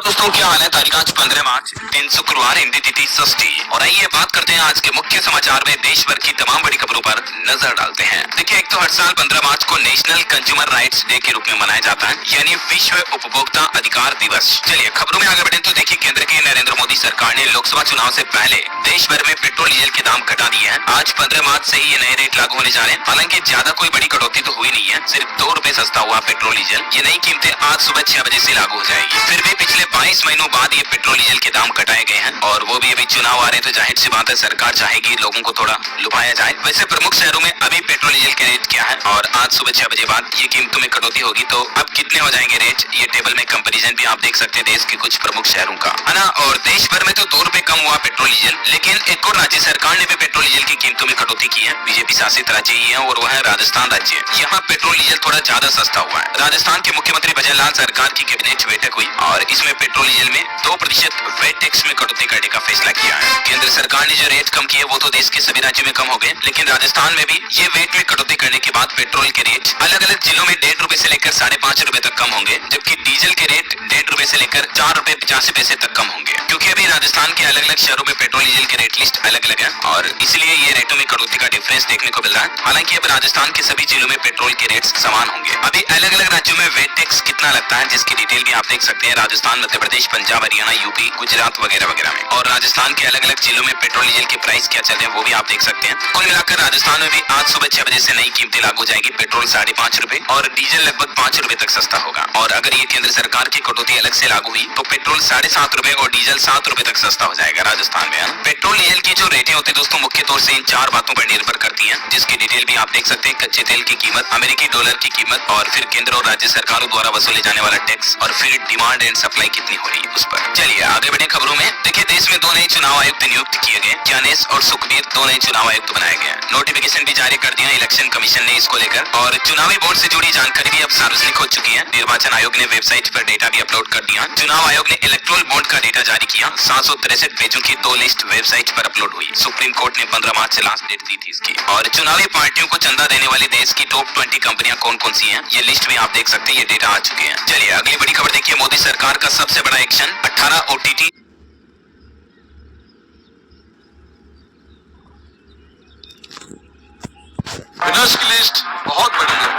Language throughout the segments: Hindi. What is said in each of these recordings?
दोस्तों क्या हाल है। तारीख आज 15 मार्च, दिन शुक्रवार, हिंदी तिथि षष्ठी। और आइए बात करते हैं आज के मुख्य समाचार में देश भर की तमाम बड़ी खबरों पर नजर डालते हैं। देखिए, एक तो हर साल 15 मार्च को नेशनल कंज्यूमर राइट्स डे के रूप में मनाया जाता है, यानी विश्व उपभोक्ता अधिकार दिवस। चलिए खबरों में आगे बढ़े तो देखिए, केंद्र की नरेंद्र मोदी सरकार ने लोकसभा चुनाव से पहले देश भर में पेट्रोल डीजल के दाम घटा दिए हैं। आज 15 मार्च से ही ये नए रेट लागू होने जा रहे हैं। हालांकि ज्यादा कोई बड़ी कटौती तो हुई नहीं है, सिर्फ 2 रुपए सस्ता हुआ पेट्रोल डीजल। ये नई कीमतें आज सुबह 6 बजे से लागू हो जाएगी। फिर भी पिछले 22 महीनों बाद ये पेट्रोल डीजल के दाम घटाए गए हैं, और वो भी अभी चुनाव आ रहे हैं, तो जाहिर सी बात है सरकार चाहेगी लोगों को थोड़ा लुभाया जाए। वैसे प्रमुख शहरों में अभी पेट्रोल डीजल के रेट क्या है, और आज सुबह 6 बजे बाद ये कीमतों में कटौती होगी तो अब कितने हो जाएंगे रेट, ये टेबल में कंपैरिजन भी आप देख सकते हैं देश के कुछ प्रमुख शहरों का, है ना। और देश भर में तो 2 रुपए कम हुआ पेट्रोल डीजल, लेकिन एक और राज्य सरकार ने भी पेट्रोल डीजल की कीमतों में कटौती की है। बीजेपी शासित राज्य ही है और वह है राजस्थान राज्य। यहाँ पेट्रोल डीजल थोड़ा ज्यादा सस्ता हुआ है। राजस्थान के मुख्यमंत्री भजनलाल सरकार की कैबिनेट बैठक हुई और इसमें पेट्रोल डीजल में 2% वेट टैक्स में कटौती करने का फैसला किया है। केंद्र सरकार ने जो रेट कम किए वो तो देश के सभी राज्यों में कम हो गए, लेकिन राजस्थान में भी ये वेट में कटौती करने के बाद पेट्रोल के रेट अलग अलग जिलों में 1.5 रुपए से लेकर 5.5 रुपए तक कम होंगे, जबकि डीजल के रेट 1.5 रुपए से लेकर 4 रुपए 85 पैसे तक कम होंगे। क्योंकि अभी राजस्थान के अलग अलग शहरों में पेट्रोल डीजल के रेट लिस्ट अलग अलग है और इसलिए ये रेटों में कटौती का डिफरेंस देखने को मिल रहा है। हालांकि अब राजस्थान के सभी जिलों में पेट्रोल के रेट समान होंगे। अभी अलग अलग राज्यों में वेट टैक्स कितना लगता है जिसकी डिटेल भी आप देख सकते हैं। राजस्थान, मध्य प्रदेश, पंजाब, हरियाणा, यूपी, गुजरात वगैरह वगैरह में, और राजस्थान के अलग अलग जिलों में पेट्रोल डीजल के प्राइस क्या चल रहे हैं वो भी आप देख सकते हैं। कुल मिलाकर राजस्थान में भी आज सुबह 6 बजे से नई कीमतें लागू हो जाएगी। पेट्रोल 5.5 रुपए और डीजल लगभग 5 रुपए तक सस्ता होगा। और अगर ये केंद्र सरकार की कटौती अलग से लागू हुई तो पेट्रोल 7.5 रुपए और डीजल 7 रुपए तक सस्ता हो जाएगा राजस्थान में। पेट्रोल डीजल की जो रेटें होती है दोस्तों, मुख्य तौर से इन 4 बातों पर निर्भर करती है, जिसकी डिटेल भी आप देख सकते हैं। कच्चे तेल की कीमत, अमेरिकी डॉलर की कीमत, और फिर केंद्र और राज्य सरकारों द्वारा वसूले जाने वाला टैक्स, और फिर डिमांड एंड सप्लाई कितनी हो रही है उस पर। चलिए आगे बढ़े खबरों में। देखिए, देश में 2 नए चुनाव आयुक्त नियुक्त किए गए। ज्ञानेश और सुखबीर 2 नए चुनाव आयुक्त बनाए गए। नोटिफिकेशन भी जारी कर दिया इलेक्शन कमीशन ने इसको लेकर, और चुनावी बोर्ड से जुड़ी जानकारी भी अब सार्वजनिक हो चुकी है। निर्वाचन आयोग ने वेबसाइट पर डेटा भी अपलोड कर दिया। चुनाव आयोग ने इलेक्टोरल बॉन्ड का डेटा जारी किया। 763 पेजों की 2 लिस्ट वेबसाइट पर अपलोड हुई। सुप्रीम कोर्ट ने 15 मार्च से लास्ट डेट दी थी इसकी। और चुनावी पार्टियों को चंदा देने वाली देश की टॉप 20 कंपनियां कौन कौन सी हैं, ये लिस्ट भी आप देख सकते हैं। ये डेटा आ चुके हैं। चलिए अगली बड़ी खबर देखिए। मोदी सरकार का सबसे बड़ा एक्शन, 18 OTT विनर्स की लिस्ट बहुत बड़ी है।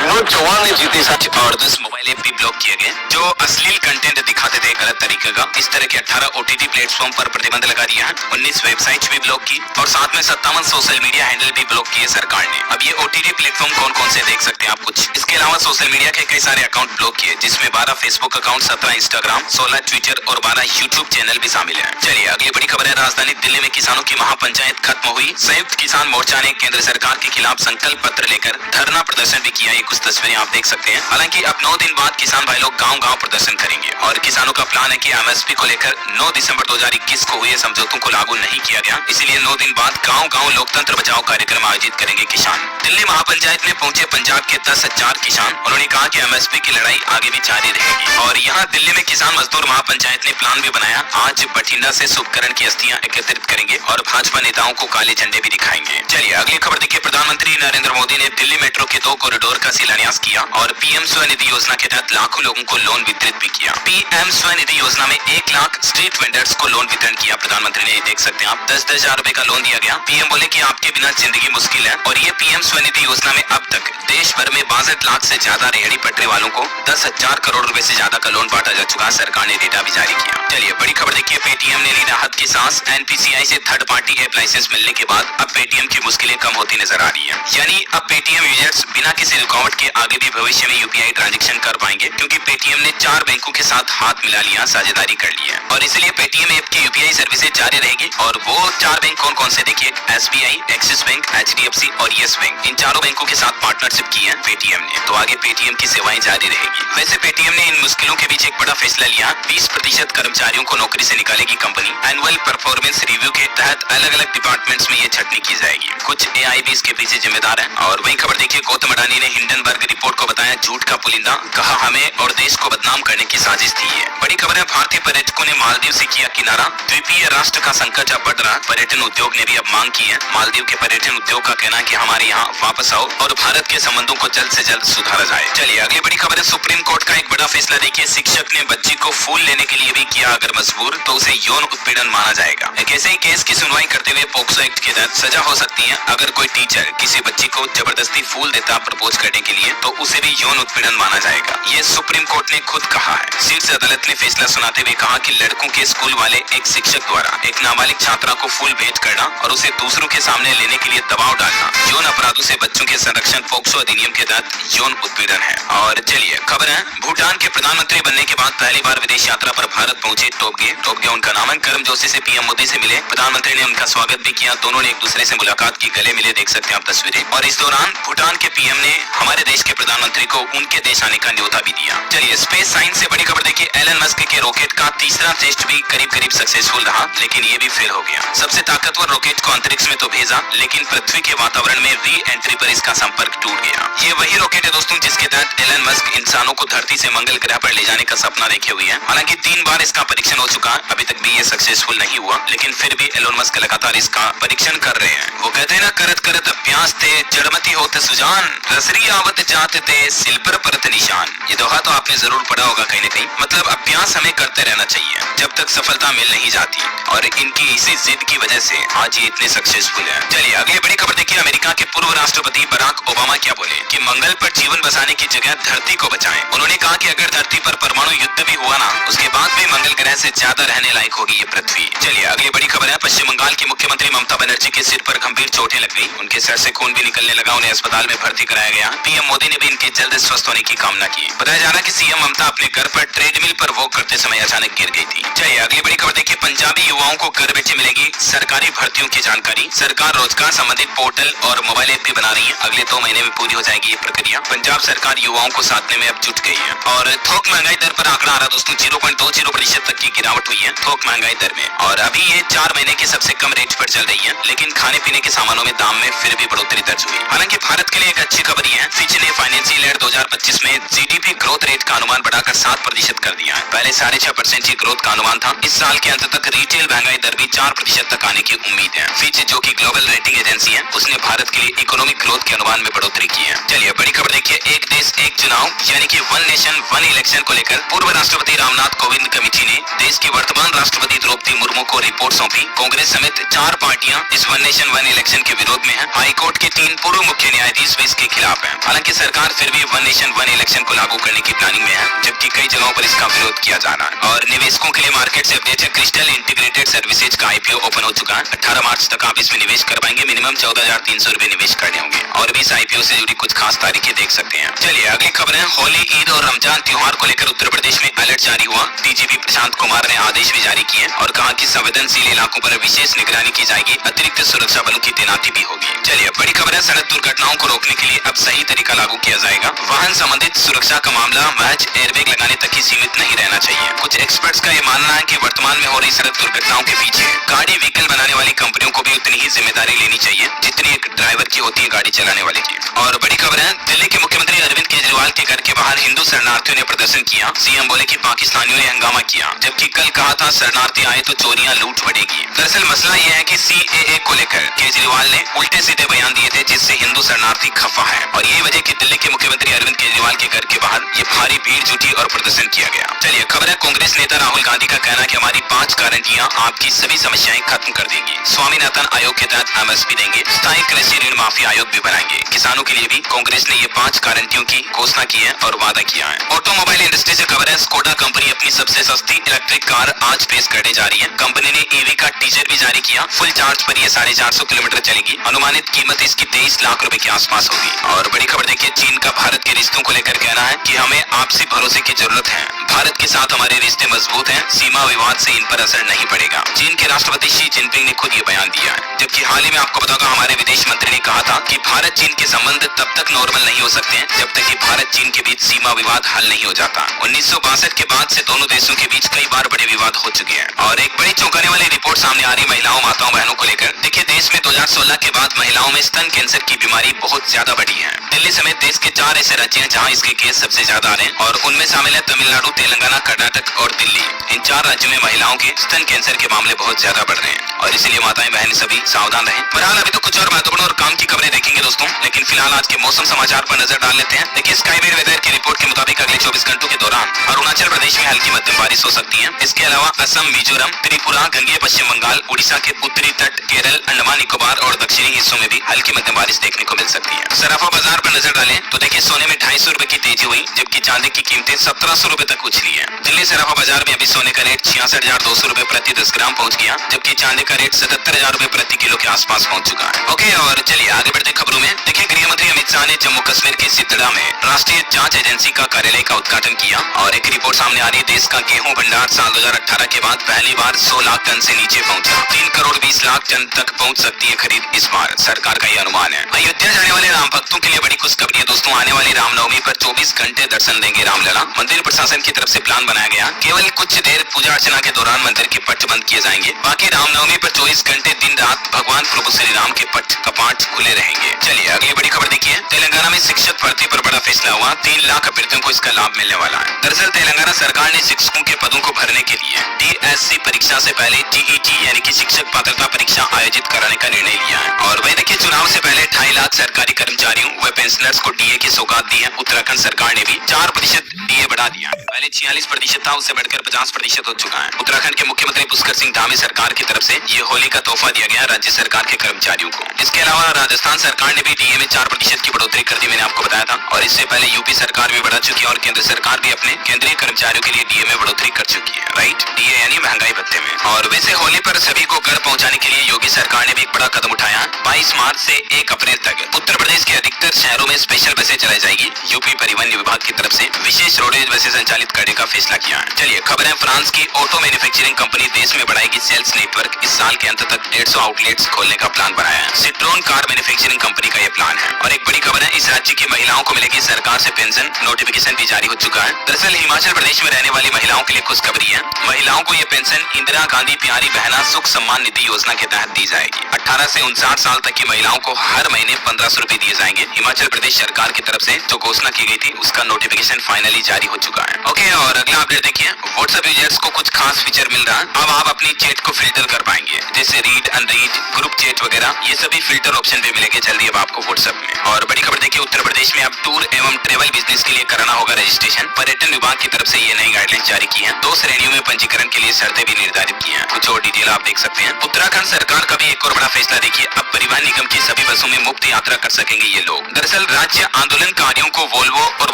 विनोद चौहान ने जीते 7 और 10 मोबाइल ऐप भी ब्लॉक किए गए जो अश्लील कंटेंट दिखाते थे गलत तरीके का। इस तरह के 18 OTT प्लेटफॉर्म पर प्रतिबंध लगा दिया है। 19 वेबसाइट भी ब्लॉक की और साथ में 57 सोशल मीडिया हैंडल भी ब्लॉक किए सरकार ने। अब ये OTT प्लेटफॉर्म कौन कौन से देख सकते हैं आप कुछ। इसके अलावा सोशल मीडिया के कई सारे अकाउंट ब्लॉक किए, जिसमें 12 फेसबुक अकाउंट, 17 इंस्टाग्राम, 16 ट्विटर और 12 यूट्यूब चैनल भी शामिल है। चलिए अगली बड़ी खबर है। राजधानी दिल्ली में किसानों की महापंचायत खत्म हुई। संयुक्त किसान मोर्चा ने केंद्र सरकार के खिलाफ संकल्प पत्र लेकर धरना प्रदर्शन भी किया। ये कुछ तस्वीरें आप देख सकते हैं। हालांकि अब 9 दिन बाद किसान भाई लोग गांव-गांव प्रदर्शन करेंगे और किसानों का प्लान है कि MSP को लेकर 9 दिसंबर 2021 को हुए समझौतों को लागू नहीं किया गया, इसलिए 9 दिन बाद गांव-गांव लोकतंत्र बचाओ कार्यक्रम आयोजित करेंगे किसान। दिल्ली महापंचायत में पहुंचे पंजाब के 10,000 किसान। उन्होंने कहा कि MSP की लड़ाई आगे भी जारी रहेगी। और यहाँ दिल्ली में किसान मजदूर महापंचायत ने प्लान भी बनाया। आज बठिंडा से शुभकरण की अस्थियां एकत्रित करेंगे और भाजपा नेताओं को काले झंडे भी दिखाएंगे। चलिए अगली खबर देखिए। प्रधानमंत्री नरेंद्र मोदी ने दिल्ली मेट्रो के 2 कॉरिडोर का शिलान्यास किया और PM स्वनिधि योजना के तहत लाखों लोगों को लोन वितरित भी किया। PM स्वनिधि योजना में 1 लाख स्ट्रीट वेंडर्स को लोन वितरण किया प्रधानमंत्री ने। देख सकते हैं आप, 10-10 हजार रुपए का लोन दिया गया। PM बोले कि आपके बिना जिंदगी मुश्किल है। और ये PM स्वनिधि योजना में अब तक देश भर में 62 लाख से ज्यादा रेहड़ी पटरी वालों को 10,000 करोड़ रुपए से ज्यादा का लोन बांटा जा चुका। सरकार ने डेटा भी जारी किया। चलिए बड़ी खबर देखिए। पेटीएम ने ली राहत की सांस। NPCI से थर्ड पार्टी ऐप लाइसेंस मिलने के बाद अब पेटीएम की मुश्किलें कम होती नजर आ रही है। यानी अब पेटीएम यूजर्स बिना किसी रुकावट के आगे भी भविष्य में UPI ट्रांजैक्शन कर पाएंगे, क्योंकि पेटीएम ने 4 बैंकों के साथ हाथ मिला लिया, साझेदारी कर ली है। और इसलिए पेटीएम ऐप की UPI सर्विसेज जारी रहेगी। और वो 4 बैंक कौन कौन से देखिए। SBI, एक्सिस बैंक, HDFC और येस बैंक, इन चारों बैंकों के साथ पार्टनरशिप की है पेटीएम ने। तो आगे पेटीएम की सेवाएं जारी रहेगी। वैसे पेटीएम ने इन मुश्किलों के बीच एक बड़ा फैसला लिया। 20% कर्मचारियों को नौकरी से निकालेगी कंपनी। एनुअल परफॉर्मेंस रिव्यू के तहत अलग अलग डिपार्टमेंट्स में ये छटनी की जाएगी। कुछ AI भी इसके पीछे जिम्मेदार है। और वही खबर देखिए। गौतम अडानी ने हिंडनबर्ग रिपोर्ट को बताया झूठ का पुलिंदा। कहा हमें और देश को बदनाम करने की साजिश थी। है बड़ी खबर है। भारतीय पर्यटकों ने मालदीव से किया किनारा। द्वीपीय राष्ट्र का संकट अब बढ़ रहा। पर्यटन उद्योग ने भी अब मांग की है। मालदीव के पर्यटन उद्योग का कहना है कि हमारे यहाँ वापस आओ और भारत के संबंधों को जल्द से जल्द सुधारा जाए। चलिए अगली बड़ी खबर है सुप्रीम कोर्ट का एक बड़ा फैसला। देखिए, शिक्षक ने बच्ची को फूल लेने के लिए भी किया अगर मजबूर तो उसे यौन उत्पीड़न माना जाएगा। एक ऐसे ही केस की सुनवाई करते हुए पोक्सो एक्ट के तहत सजा हो सकती है। अगर कोई टीचर किसी बच्ची को जबरदस्ती फूल देता प्रपोज करने के लिए तो उसे भी यौन उत्पीड़न माना जाएगा। ये सुप्रीम कोर्ट ने खुद कहा है। शीर्ष अदालत ने फैसला सुनाते हुए कहा कि लड़कों के स्कूल वाले एक शिक्षक द्वारा एक नाबालिग छात्रा को फूल भेंट करना और उसे दूसरों के सामने लेने के लिए दबाव डालना यौन अपराधों से बच्चों के संरक्षण पोक्सो अधिनियम के तहत यौन उत्पीड़न है। और चलिए खबर है, भूटान के प्रधानमंत्री बनने के बाद पहली बार विदेश यात्रा पर भारत पहुंचे टोब्गे उनका नाम है। गर्मजोशी से पीएम मोदी से मिले। प्रधानमंत्री ने उनका स्वागत भी किया। दोनों ने एक दूसरे से मुलाकात की, गले मिले, देख सकते हैं आप तस्वीरें। और इस दौरान भूटान के पीएम ने हमारे देश के प्रधानमंत्री को उनके देश आने का न्योता भी दिया। चलिए स्पेस साइंस से बड़ी खबर देखिए, एलन मस्क के रॉकेट का तीसरा टेस्ट भी करीब सक्सेसफुल रहा, लेकिन ये भी फेल हो गया। सबसे ताकतवर रॉकेट को अंतरिक्ष में तो भेजा, लेकिन पृथ्वी के वातावरण में री एंट्री पर इसका संपर्क टूट गया। ये वही रॉकेट है दोस्तों जिसके तहत एलन मस्क इंसानों को धरती से मंगल ग्रह पर ले जाने का सपना देखे हुए हैं। हालांकि 3 बार इसका परीक्षण हो चुका है, अभी तक भी ये सक्सेसफुल नहीं हुआ, लेकिन फिर भी एलन मस्क लगातार इसका परीक्षण कर रहे हैं। वो कहते हैं ना, करत करत अभ्यास थे जड़मती होते सुजान, रसरी आवत जाते थे सिल पर परत निशान। ये दोहा तो आपने जरूर पढ़ा होगा कहीं न कहीं। मतलब अभ्यास हमें करते रहना चाहिए जब तक सफलता मिल नहीं जाती, और इनकी इसी जिद की वजह से आज ये इतने सक्सेसफुल है। चलिए अगली बड़ी खबर देखिए, अमेरिका के पूर्व राष्ट्रपति बराक ओबामा क्या बोले कि मंगल पर जीवन बसाने की जगह धरती को बचाएं। उन्होंने कहा कि अगर धरती पर परमाणु युद्ध भी हुआ ना, उसके बाद भी मंगल ग्रह से ज्यादा रहने लायक होगी ये पृथ्वी। चलिए अगली बड़ी खबर है, पश्चिम बंगाल की मुख्यमंत्री ममता बनर्जी के सिर पर गंभीर चोटें लग गई। उनके सर से खून भी निकलने लगा, उन्हें अस्पताल में भर्ती कराया गया। पीएम मोदी ने भी इनके जल्द स्वस्थ होने की कामना की। बताया जा रहा कि सीएम ममता अपने घर पर ट्रेडमिल पर वॉक करते समय अचानक गिर गई थी। चलिए अगली बड़ी खबर देखिए, पंजाबी युवाओं को घर बैठे मिलेगी सरकारी भर्तियों की जानकारी। सरकार रोजगार संबंधित पोर्टल और मोबाइल ऐप भी बना रही है। अगले 2 महीने में पूरी हो जाएगी ये प्रक्रिया। पंजाब सरकार युवाओं को साधने में अब जुट गई है। और थोक महंगाई दर पर आंकड़ा आ रहा दोस्तों, 0.20% तक की गिरावट हुई है थोक महंगाई दर में, और अभी ये 4 महीने के सबसे कम रेट पर चल रही है। लेकिन खाने पीने के सामानों में दाम में फिर भी बढ़ोतरी दर्ज हुई। हालांकि भारत के लिए एक अच्छी खबर है, फिच ने फाइनेंशियल ईयर 2025 में जीडीपी ग्रोथ रेट का अनुमान बढ़ाकर 7% कर दिया है। पहले 6.5% की ग्रोथ का अनुमान था। इस साल के अंत तक रिटेल महंगाई दर भी 4% तक आने की उम्मीद है। फिच जो कि ग्लोबल रेटिंग एजेंसी है, उसने भारत के लिए इकोनॉमिक ग्रोथ के अनुमान में बढ़ोतरी की है। चलिए बड़ी खबर देखिए, एक देश एक चुनाव यानी कि वन नेशन वन इलेक्शन को लेकर पूर्व राष्ट्रपति रामनाथ कोविंद कमेटी ने देश की वर्तमान राष्ट्रपति द्रौपदी मुर्मू को रिपोर्ट सौंपी। कांग्रेस समेत 4 पार्टियां इस वन नेशन वन इलेक्शन के विरोध में है। हाईकोर्ट के 3 पूर्व मुख्य न्यायाधीश भी इसके खिलाफ हैं। हालांकि सरकार फिर भी वन नेशन वन इलेक्शन को लागू करने की प्लानिंग में है, जबकि कई जगहों पर इसका विरोध किया जा रहा है। और निवेशकों के लिए मार्केट से अपडेट है, क्रिस्टल इंटीग्रेटेड सर्विसेज का आईपीओ ओपन हो चुका है। 18 मार्च तक आप इसमें निवेश कर पाएंगे। मिनिमम 14,300 रुपए निवेश करने होंगे, और भी इस आईपीओ से जुड़ी कुछ खास तारीखें देख सकते हैं। चलिए अगली खबर है, होली, ईद और रमजान त्योहार को लेकर उत्तर प्रदेश में अलर्ट जारी हुआ। डीजीपी प्रशांत कुमार ने आदेश भी जारी किए और कहा कि संवेदनशील इलाकों पर विशेष निगरानी की जाएगी, अतिरिक्त सुरक्षा बलों की तैनाती भी होगी। चलिए बड़ी खबर है, सड़क दुर्घटनाओं को रोकने के लिए अब सही तरीका लागू किया जाएगा। वाहन संबंधित सुरक्षा का मामला महज एयरबैग लगाने तक ही सीमित नहीं रहना चाहिए। कुछ एक्सपर्ट्स का ये मानना है कि वर्तमान में हो रही सड़क दुर्घटनाओं के पीछे गाड़ी व्हीकल बनाने वाली कंपनियों को भी उतनी ही जिम्मेदारी लेनी चाहिए जितनी एक ड्राइवर की होती है गाड़ी चलाने वाले की। और बड़ी खबर है, दिल्ली के मुख्यमंत्री अरविंद केजरीवाल के घर के बाहर हिंदू शरणार्थियों ने प्रदर्शन किया। सीएम बोले कि पाकिस्तानियों ने हंगामा किया, जबकि कल कहा था शरणार्थी आए तो चोरियां लूट बढ़ेगी। दरअसल मसला यह है कि सीएए को लेकर केजरीवाल ने उल्टे सीधे बयान दिए थे, जिससे हिंदू शरणार्थी खफा है, और यही वजह कि दिल्ली के मुख्यमंत्री अरविंद केजरीवाल के घर के बाहर ये भारी भीड़ जुटी और प्रदर्शन किया गया। चलिए खबर है, कांग्रेस नेता राहुल गांधी का कहना है कि हमारी 5 गारंटियां आपकी सभी समस्याएं खत्म कर देंगी। स्वामीनाथन आयोग के तहत एमएसपी देंगे, स्थायी कृषि ऋण माफी आयोग भी बनाएंगे। किसानों के लिए भी कांग्रेस ने ये 5 गारंटियों की घोषणा की है और वादा किया है। ऑटोमोबाइल इंडस्ट्री से खबर है, स्कोडा कंपनी अपनी सबसे सस्ती इलेक्ट्रिक कार आज पेश करने जा रही है। कंपनी ने ईवी का टीजर भी जारी किया। फुल चार्ज पर यह 450 किलोमीटर चलेगी। अनुमानित कीमत इसकी 23 लाख रुपए के आसपास होगी। और बड़ी खबर देखिए, चीन का भारत के रिश्तों को लेकर कहना है कि हमें आपसी भरोसे की जरूरत है। भारत के साथ हमारे रिश्ते मजबूत हैं, सीमा विवाद से इन पर असर नहीं पड़ेगा। चीन के राष्ट्रपति शी जिनपिंग ने खुद ये बयान दिया है। जबकि हाल ही में आपको बताऊंगा, हमारे विदेश मंत्री ने कहा था कि भारत चीन के संबंध तब तक नॉर्मल नहीं हो सकते हैं जब तक कि भारत चीन के बीच सीमा विवाद हल नहीं हो जाता। 1962 के बाद से दोनों देशों के बीच कई बार बड़े विवाद हो चुके हैं। और एक बड़ी चौंकाने वाली रिपोर्ट सामने आ रही महिलाओं, माताओं, बहनों को लेकर। देखिए, देश में 2016 के बाद महिलाओं में स्तन कैंसर की बीमारी बहुत ज्यादा बढ़ी है। दिल्ली समेत देश के 4 ऐसे राज्य हैं जहां इसके केस सबसे ज्यादा आ रहे हैं, और उनमें शामिल है तमिलनाडु, तेलंगाना, कर्नाटक और दिल्ली। इन 4 राज्यों में महिलाओं के स्तन कैंसर के मामले बहुत ज्यादा बढ़ रहे हैं और इसीलिए माताएं बहनें सभी सावधान रहें। बहरहाल अभी तो कुछ और महत्वपूर्ण और काम की खबरें देखेंगे दोस्तों, लेकिन फिलहाल आज के मौसम समाचार पर नजर डाल लेते हैं। देखिए स्काईमेट वेदर की रिपोर्ट के मुताबिक अगले 24 घंटों के दौरान अरुणाचल प्रदेश में हल्की मध्यम बारिश हो सकती है। इसके अलावा असम, मिजोरम, त्रिपुरा, गंगेय पश्चिम बंगाल, उड़ीसा के उत्तरी तट, केरल, अंडमान निकोबार और दक्षिणी हिस्सों में भी हल्की मध्यम बारिश देखने को मिल सकती है। सराफा बाजार पर नजर डालें तो देखिए सोने में 250 रुपए की तेजी हुई, जबकि चांदी की कीमतें 1700 रुपए तक उछली है। दिल्ली सराफा बाजार में अभी सोने का रेट 66,200 रुपए प्रति 10 ग्राम पहुंच गया, जबकि चांदी का रेट 77,000 रुपए प्रति किलो के आसपास पहुंच चुका है। ओके, और चलिए आगे बढ़ते खबरों में। देखिए गृह मंत्री अमित शाह ने जम्मू कश्मीर के सिद्धड़ा में राष्ट्रीय जांच एजेंसी का कार्यालय का उद्घाटन किया और एक रिपोर्ट सामने आ रही है। देश का गेहूं भंडार साल 2018 के बाद पहली बार 100 लाख टन से नीचे पहुंचा। 3 करोड़ 20 लाख टन तक पहुंच सकती है खरीद इस बार, सरकार का यह अनुमान है। अयोध्या जाने वाले राम भक्तों के लिए बड़ी खुशखबरी है दोस्तों। आने वाली रामनवमी पर 24 घंटे दर्शन देंगे रामलला। मंदिर प्रशासन की तरफ से प्लान बनाया गया, केवल कुछ देर पूजा अर्चना के दौरान मंदिर के पट बंद किए जाएंगे। बाकी रामनवमी पर 24 घंटे दिन रात भगवान प्रभु श्री राम के पट कपाट खुले रहेंगे। चलिए अगली बड़ी खबर देखिए। तेलंगाना में शिक्षक भर्ती पर बड़ा फैसला हुआ, 3 लाख अभ्यर्थियों को इसका लाभ मिलने वाला है। दरअसल तेलंगाना सरकार ने शिक्षकों के पदों को भरने के लिए DSC परीक्षा से पहले TET यानी कि शिक्षक पात्रता परीक्षा आयोजित कराने का निर्णय लिया है। और वही देखिए चुनाव से पहले 2.5 लाख सरकारी कर्मचारियों व पेंशनर्स को DA की सौगात दी है। उत्तराखंड सरकार ने भी 4% DA बढ़ा दिया। पहले 46% था, उससे बढ़कर 50% हो चुका है। उत्तराखंड के मुख्यमंत्री पुष्कर सिंह धामी सरकार की तरफ से ये होली का तोहफा दिया गया राज्य सरकार के कर्मचारियों को। इसके अलावा राजस्थान सरकार ने भी DA में 4% की बढ़ोतरी कर दी, मैंने आपको बताया था। और इससे पहले यूपी सरकार भी बढ़ा चुकी है और केंद्र सरकार भी अपने केंद्रीय कर्मचारियों के लिए DA में बढ़ोतरी कर चुकी है। राइट, DA यानी महंगाई भत्ते में। और वैसे होली पर सभी को घर पहुंचाने के लिए योगी सरकार ने भी एक बड़ा कदम उठाया। 22 मार्च से 1 अप्रैल तक उत्तर प्रदेश के अधिकतर शहरों में स्पेशल बसें चलाई जाएगी। यूपी परिवहन विभाग की तरफ से विशेष रोडवेज बसें संचालित करने का फैसला किया है। चलिए खबर है, फ्रांस की ऑटो मैन्युफैक्चरिंग कंपनी देश में बढ़ाएगी सेल्स नेटवर्क। इस साल के अंत तक 150 आउटलेट्स खोलने का प्लान बनाया है। सिट्रोन कार मैन्युफैक्चरिंग कंपनी का यह प्लान है। और एक बड़ी खबर है, इस राज्य की महिलाओं को मिलेगी सरकार से पेंशन, नोटिफिकेशन भी जारी हो चुका है। दरअसल हिमाचल प्रदेश में रहने वाली महिलाओं के लिए खुशखबरी है। महिलाओं को ये पेंशन इंदिरा गांधी प्यारी बहना सुख सम्मान निधि योजना के तहत दी जाएगी। 18 से 59 साल तक की महिलाओं को हर महीने 1500 रुपए दिए जाएंगे। हिमाचल प्रदेश सरकार की तरफ से जो घोषणा की गई थी उसका नोटिफिकेशन फाइनली जारी हो चुका है। ओके, और अगला अपडेट देखिए। व्हाट्सएप यूजर्स को कुछ खास फीचर मिल रहा है। अब आप अपनी चैट को फिल्टर कर पाएंगे, जैसे रीड, अनरीड, ग्रुप चैट वगैरह, ये सभी फिल्टर ऑप्शन भी मिलेंगे जल्दी अब आपको व्हाट्सएप में। और बड़ी खबर देखिए, उत्तर प्रदेश में अब टूर एवं ट्रेवल बिजनेस के लिए कराना होगा रजिस्ट्रेशन। पर्यटन विभाग की तरफ से ये नई गाइडलाइन जारी की है। 2 श्रेणियों में पंजीकरण के लिए शर्तें भी निर्धारित की हैं। कुछ और डिटेल आप देख सकते हैं। उत्तराखंड सरकार का भी एक और बड़ा फैसला देखिए, अब परिवहन निगम की सभी बसों में मुफ्त यात्रा कर सकेंगे ये लोग। दरअसल राज्य आंदोलनकारियों को वोल्वो और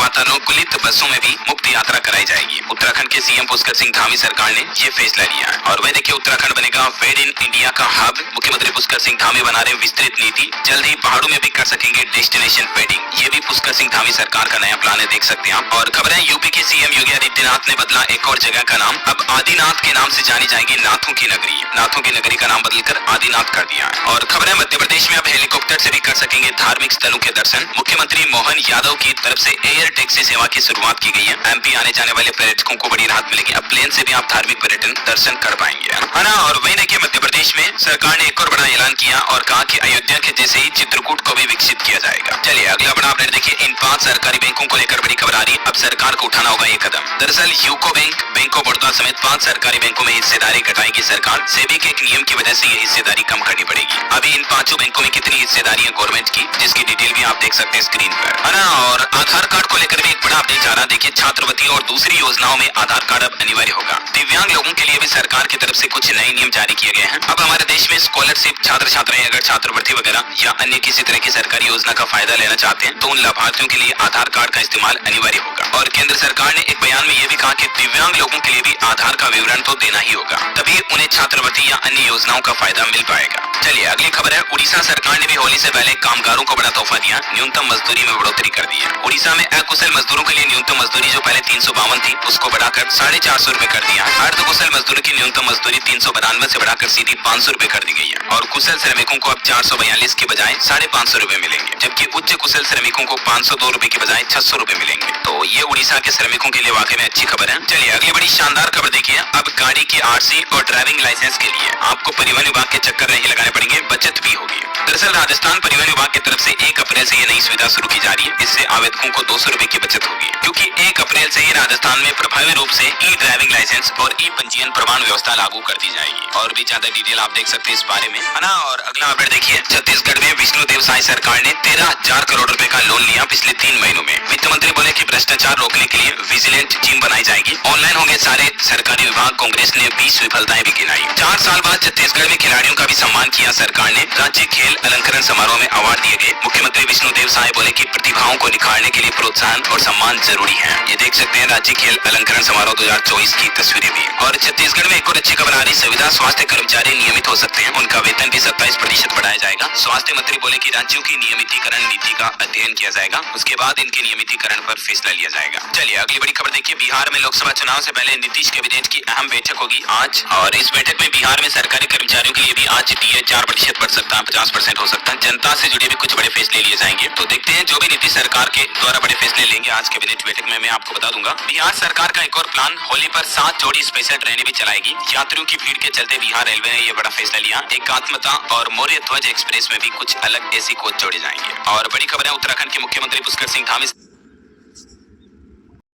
वातानुकूलित बसों में भी मुफ्त यात्रा कराई जाएगी। उत्तराखंड के सीएम पुष्कर सिंह धामी सरकार ने ये फैसला लिया है। और वह देखिए उत्तराखंड बनेगा वेड इन इंडिया का हब। मुख्यमंत्री पुष्कर सिंह धामी बना रहे विस्तृत नीति, जल्द ही पहाड़ों में भी कर सकेंगे डेस्टिनेशन वेडिंग। ये भी पुष्कर सिंह धामी सरकार का नया प्लान है, देख सकते हैं आप। और खबर है, यूपी के सीएम योगी आदित्यनाथ ने बदला एक और जगह का नाम। अब आदिनाथ के नाम से जानी जाएगी नाथों की नगरी। नाथों की नगरी का नाम बदलकर आदिनाथ कर दिया है। और खबर है, मध्य प्रदेश में अब हेलीकॉप्टर से भी कर सकेंगे धार्मिक स्थलों के दर्शन। मुख्यमंत्री मोहन यादव की तरफ से एयर टैक्सी सेवा की शुरुआत की गई है। MP आने जाने वाले पर्यटकों को बड़ी राहत मिलेगी। अब प्लेन से भी आप धार्मिक पर्यटन दर्शन कर पाएंगे, है ना। और वही देखिए मध्य प्रदेश में सरकार ने एक और बड़ा ऐलान किया और कहा कि अयोध्या के जैसे ही चित्रकूट को भी विकसित किया जाएगा। चलिए अगला बड़ा अपडेट देखिए। इन 5 सरकारी बैंकों को लेकर बड़ी खबर आ रही है। अब सरकार को उठाना होगा ये कदम। दरअसल UCO bank, bank of Baroda समेत 5 सरकारी बैंकों में हिस्सेदारी घटाएगी सरकार। सेबी के एक नियम की वजह से ये हिस्सेदारी कम करनी पड़ेगी। अभी इन 5 बैंकों में कितनी हिस्सेदारी है गवर्नमेंट की, जिसकी डिटेल भी आप देख सकते हैं स्क्रीन पर, है ना। और आधार कार्ड को लेकर भी एक बड़ा अपडेट आ रहा है। देखिए छात्रवृत्ति और दूसरी योजनाओं में आधार कार्ड अब अनिवार्य होगा। दिव्यांग लोगों के लिए भी सरकार की तरफ से कुछ नए नियम जारी किए गए हैं। अब हमारे देश में स्कॉलरशिप छात्र छात्राएं अगर छात्रवृत्ति वगैरह या अन्य किसी तरह की सरकारी योजना का फायदा लेना चाहते हैं तो उन लाभार्थियों के लिए आधार कार्ड का इस्तेमाल अनिवार्य होगा। और केंद्र सरकार ने एक बयान में यह भी कहा कि दिव्यांग लोगों के लिए भी आधार का विवरण तो देना ही होगा, तभी उन्हें छात्रवृत्ति या अन्य योजनाओं का फायदा मिल पाएगा। चलिए अगली खबर है, उड़ीसा सरकार ने भी होली से पहले कामगारों को बड़ा तोहफा दिया, न्यूनतम मजदूरी में बढ़ोतरी कर दी है। उड़ीसा में अकुशल मजदूरों के लिए न्यूनतम मजदूरी जो पहले 352 थी उसको बढ़ाकर 450 रुपए कर दिया। अर्धकुशल मजदूरों की न्यूनतम मजदूरी 392 से बढ़ाकर सीधी 500 रुपए कर दी गई है। और कुशल श्रमिकों को अब 442 के बजाय 550 रुपए मिलेंगे, जबकि उच्च कुशल श्रमिकों को 502 रुपए के बजाय 600 रुपए मिलेंगे। तो ये उड़ीसा के श्रमिकों के लिए वाकई में अच्छी खबर है। चलिए अगली बड़ी शानदार खबर देखिए। अब गाड़ी की RC और ड्राइविंग लाइसेंस के लिए आपको परिवहन विभाग के चक्कर नहीं लगाने पड़ेंगे, बचत भी होगी। दरअसल राजस्थान परिवहन विभाग की तरफ से 1 अप्रैल से ये नई सुविधा शुरू की जा रही है। इससे आवेदकों को 200 रुपए की बचत होगी, क्योंकि 1 अप्रैल से ही राजस्थान में प्रभावी रूप से ई ड्राइविंग लाइसेंस और ई पंजीयन प्रमाण व्यवस्था लागू कर दी जाएगी। और भी ज्यादा डिटेल आप देख सकते हैं इस बारे में, है ना। और अगला अपडेट देखिए, छत्तीसगढ़ में विष्णुदेव साय सरकार ने 13,000 करोड़ रुपए का लोन लिया पिछले 3 महीनों में। वित्त मंत्री बोले कि भ्रष्टाचार रोकने के लिए विजिलेंट टीम बनाई जाएगी, ऑनलाइन होंगे सारे सरकारी विभाग। कांग्रेस ने 20 विफलताएं भी गिनाई। 4 साल बाद छत्तीसगढ़ में खिलाड़ियों का भी सम्मान किया सरकार ने। राज्य खेल अलंकरण समारोह में अवार्ड दिए गए। मुख्यमंत्री विष्णुदेव साय बोले कि प्रतिभाओं को निखारने के लिए प्रोत्साहन और सम्मान जरूरी है। ये देख सकते हैं राज्य खेल अलंकरण समारोह 2024 की तस्वीरें भी। और छत्तीसगढ़ में एक और अच्छी खबर आ रही, संविदा स्वास्थ्य कर्मचारी नियमित हो सकते हैं, उनका वेतन भी 27% बढ़ाया जाएगा। स्वास्थ्य मंत्री बोले कि राज्यों की नियमितीकरण नीति का अध्ययन किया जाएगा, उसके बाद इनके नियमितीकरण पर फैसला लिया जाएगा। चलिए अगली बड़ी खबर देखिए, बिहार में लोकसभा चुनाव से पहले नीतीश कैबिनेट की अहम बैठक होगी आज। और इस बैठक में बिहार में सरकारी कर्मचारियों के लिए भी आज डीए 4% बढ़ सकता है, 50% हो सकता है। जनता से जुड़े भी कुछ बड़े फैसले लिए जाएंगे। तो देखते हैं जो भी नीतीश सरकार के द्वारा बड़े फैसले लेंगे आज कैबिनेट बैठक में, मैं आपको बता दूंगा। बिहार सरकार का एक और प्लान, होली पर 7 जोड़ी स्पेशल ट्रेनें भी चलाएगी। यात्रियों की भीड़ के चलते बिहार रेलवे ने यह बड़ा फैसला लिया। एकात्मता और मौर्य ध्वज एक्सप्रेस में भी कुछ अलग एसी कोच जोड़े जाएंगे। और बड़ी खबर है, उत्तराखंड के मुख्यमंत्री पुष्कर सिंह धामी